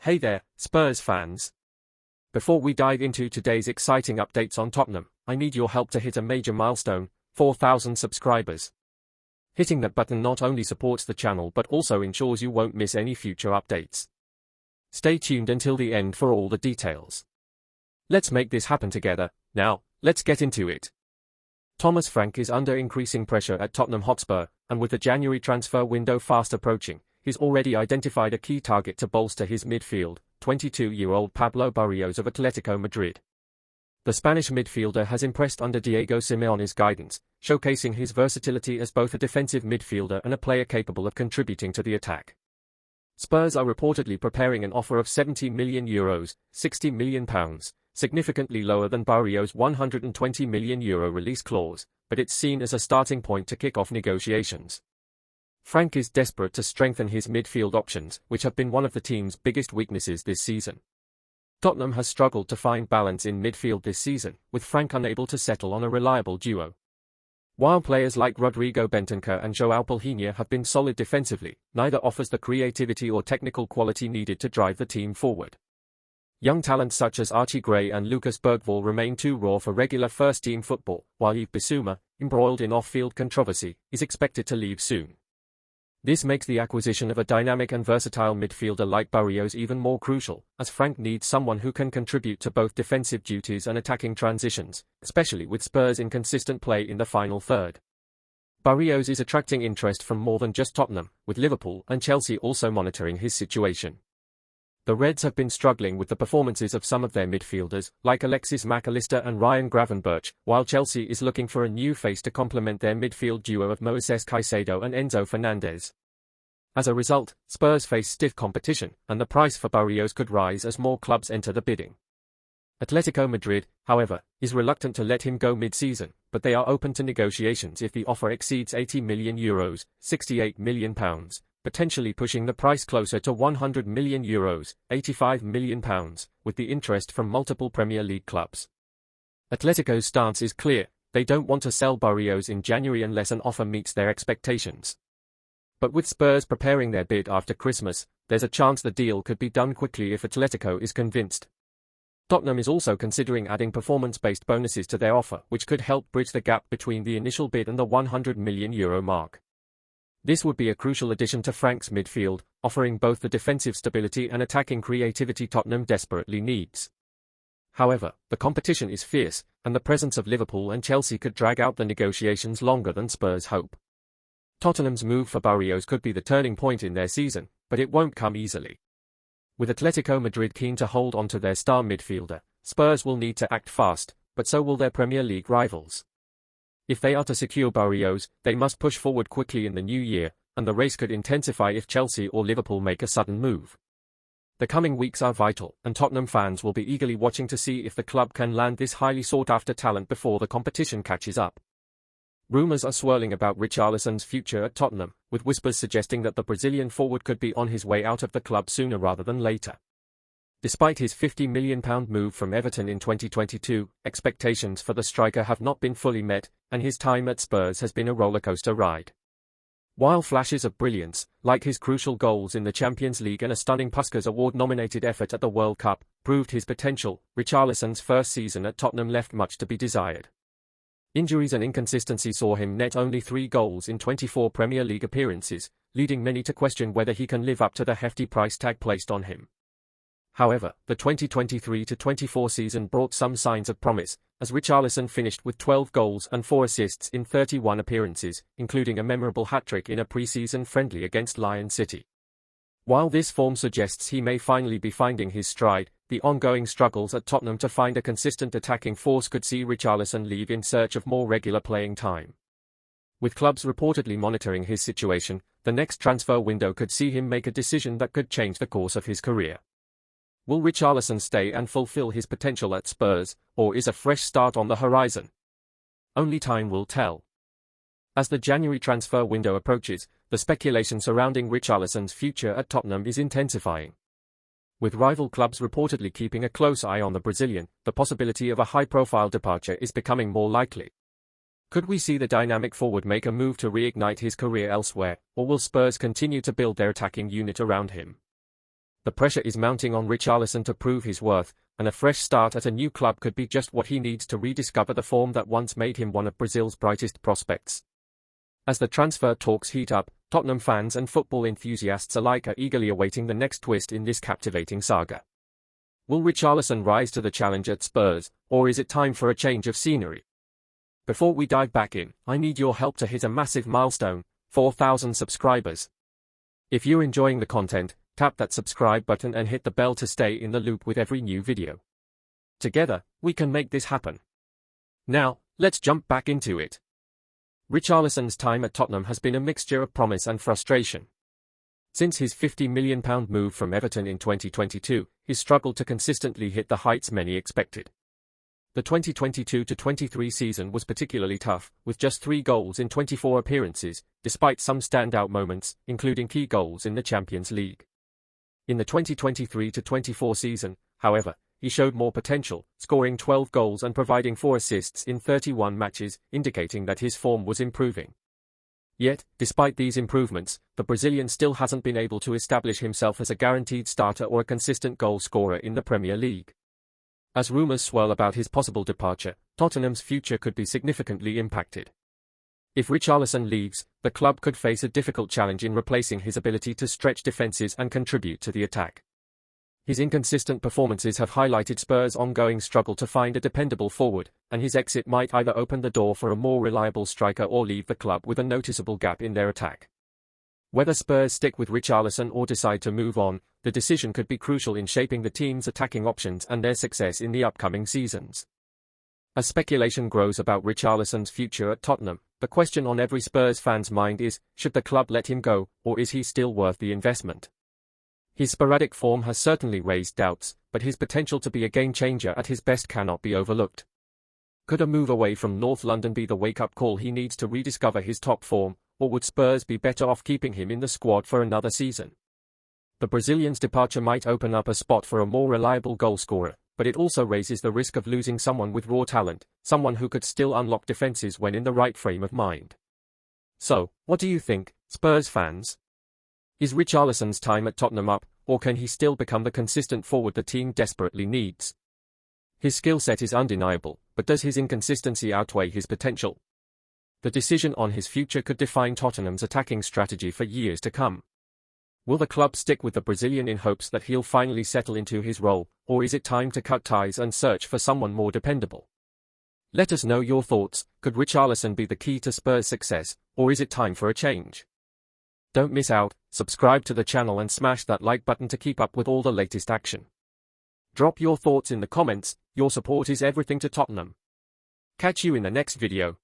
Hey there, Spurs fans. Before we dive into today's exciting updates on Tottenham, I need your help to hit a major milestone, 4,000 subscribers. Hitting that button not only supports the channel but also ensures you won't miss any future updates. Stay tuned until the end for all the details. Let's make this happen together. Now, let's get into it. Thomas Frank is under increasing pressure at Tottenham Hotspur, and with the January transfer window fast approaching, he's already identified a key target to bolster his midfield, 22-year-old Pablo Barrios of Atletico Madrid. The Spanish midfielder has impressed under Diego Simeone's guidance, showcasing his versatility as both a defensive midfielder and a player capable of contributing to the attack. Spurs are reportedly preparing an offer of €70 million, £60 million, significantly lower than Barrios' €120 million release clause, but it's seen as a starting point to kick off negotiations. Frank is desperate to strengthen his midfield options, which have been one of the team's biggest weaknesses this season. Tottenham has struggled to find balance in midfield this season, with Frank unable to settle on a reliable duo. While players like Rodrigo Bentancur and João Palhinha have been solid defensively, neither offers the creativity or technical quality needed to drive the team forward. Young talents such as Archie Gray and Lucas Bergvall remain too raw for regular first-team football, while Yves Bissouma, embroiled in off-field controversy, is expected to leave soon. This makes the acquisition of a dynamic and versatile midfielder like Barrios even more crucial, as Frank needs someone who can contribute to both defensive duties and attacking transitions, especially with Spurs' inconsistent play in the final third. Barrios is attracting interest from more than just Tottenham, with Liverpool and Chelsea also monitoring his situation. The Reds have been struggling with the performances of some of their midfielders, like Alexis Mac Allister and Ryan Gravenberch, while Chelsea is looking for a new face to complement their midfield duo of Moises Caicedo and Enzo Fernandez. As a result, Spurs face stiff competition, and the price for Barrios could rise as more clubs enter the bidding. Atletico Madrid, however, is reluctant to let him go mid-season, but they are open to negotiations if the offer exceeds €80 million, £68 million, potentially pushing the price closer to €100 million, £85 million, with the interest from multiple Premier League clubs. Atletico's stance is clear: they don't want to sell Barrios in January unless an offer meets their expectations. But with Spurs preparing their bid after Christmas, there's a chance the deal could be done quickly if Atletico is convinced. Tottenham is also considering adding performance-based bonuses to their offer, which could help bridge the gap between the initial bid and the €100 million mark. This would be a crucial addition to Frank's midfield, offering both the defensive stability and attacking creativity Tottenham desperately needs. However, the competition is fierce, and the presence of Liverpool and Chelsea could drag out the negotiations longer than Spurs hope. Tottenham's move for Barrios could be the turning point in their season, but it won't come easily. With Atletico Madrid keen to hold onto their star midfielder, Spurs will need to act fast, but so will their Premier League rivals. If they are to secure Barrios, they must push forward quickly in the new year, and the race could intensify if Chelsea or Liverpool make a sudden move. The coming weeks are vital, and Tottenham fans will be eagerly watching to see if the club can land this highly sought-after talent before the competition catches up. Rumours are swirling about Richarlison's future at Tottenham, with whispers suggesting that the Brazilian forward could be on his way out of the club sooner rather than later. Despite his £50 million move from Everton in 2022, expectations for the striker have not been fully met, and his time at Spurs has been a rollercoaster ride. While flashes of brilliance, like his crucial goals in the Champions League and a stunning Puskas Award-nominated effort at the World Cup, proved his potential, Richarlison's first season at Tottenham left much to be desired. Injuries and inconsistency saw him net only 3 goals in 24 Premier League appearances, leading many to question whether he can live up to the hefty price tag placed on him. However, the 2023-24 season brought some signs of promise, as Richarlison finished with 12 goals and 4 assists in 31 appearances, including a memorable hat-trick in a pre-season friendly against Lyon City. While this form suggests he may finally be finding his stride, the ongoing struggles at Tottenham to find a consistent attacking force could see Richarlison leave in search of more regular playing time. With clubs reportedly monitoring his situation, the next transfer window could see him make a decision that could change the course of his career. Will Richarlison stay and fulfill his potential at Spurs, or is a fresh start on the horizon? Only time will tell. As the January transfer window approaches, the speculation surrounding Richarlison's future at Tottenham is intensifying. With rival clubs reportedly keeping a close eye on the Brazilian, the possibility of a high-profile departure is becoming more likely. Could we see the dynamic forward make a move to reignite his career elsewhere, or will Spurs continue to build their attacking unit around him? The pressure is mounting on Richarlison to prove his worth, and a fresh start at a new club could be just what he needs to rediscover the form that once made him one of Brazil's brightest prospects. As the transfer talks heat up, Tottenham fans and football enthusiasts alike are eagerly awaiting the next twist in this captivating saga. Will Richarlison rise to the challenge at Spurs, or is it time for a change of scenery? Before we dive back in, I need your help to hit a massive milestone, 4,000 subscribers. If you're enjoying the content, tap that subscribe button and hit the bell to stay in the loop with every new video. Together, we can make this happen. Now, let's jump back into it. Richarlison's time at Tottenham has been a mixture of promise and frustration. Since his £50 million move from Everton in 2022, he's struggled to consistently hit the heights many expected. The 2022-23 season was particularly tough, with just 3 goals in 24 appearances, despite some standout moments, including key goals in the Champions League. In the 2023-24 season, however, he showed more potential, scoring 12 goals and providing 4 assists in 31 matches, indicating that his form was improving. Yet, despite these improvements, the Brazilian still hasn't been able to establish himself as a guaranteed starter or a consistent goal scorer in the Premier League. As rumours swirl about his possible departure, Tottenham's future could be significantly impacted. If Richarlison leaves, the club could face a difficult challenge in replacing his ability to stretch defences and contribute to the attack. His inconsistent performances have highlighted Spurs' ongoing struggle to find a dependable forward, and his exit might either open the door for a more reliable striker or leave the club with a noticeable gap in their attack. Whether Spurs stick with Richarlison or decide to move on, the decision could be crucial in shaping the team's attacking options and their success in the upcoming seasons. As speculation grows about Richarlison's future at Tottenham, the question on every Spurs fan's mind is, should the club let him go, or is he still worth the investment? His sporadic form has certainly raised doubts, but his potential to be a game-changer at his best cannot be overlooked. Could a move away from North London be the wake-up call he needs to rediscover his top form, or would Spurs be better off keeping him in the squad for another season? The Brazilian's departure might open up a spot for a more reliable goalscorer, but it also raises the risk of losing someone with raw talent, someone who could still unlock defenses when in the right frame of mind. So, what do you think, Spurs fans? Is Richarlison's time at Tottenham up, or can he still become the consistent forward the team desperately needs? His skill set is undeniable, but does his inconsistency outweigh his potential? The decision on his future could define Tottenham's attacking strategy for years to come. Will the club stick with the Brazilian in hopes that he'll finally settle into his role, or is it time to cut ties and search for someone more dependable? Let us know your thoughts. Could Richarlison be the key to Spurs' success, or is it time for a change? Don't miss out, subscribe to the channel and smash that like button to keep up with all the latest action. Drop your thoughts in the comments, your support is everything to Tottenham. Catch you in the next video.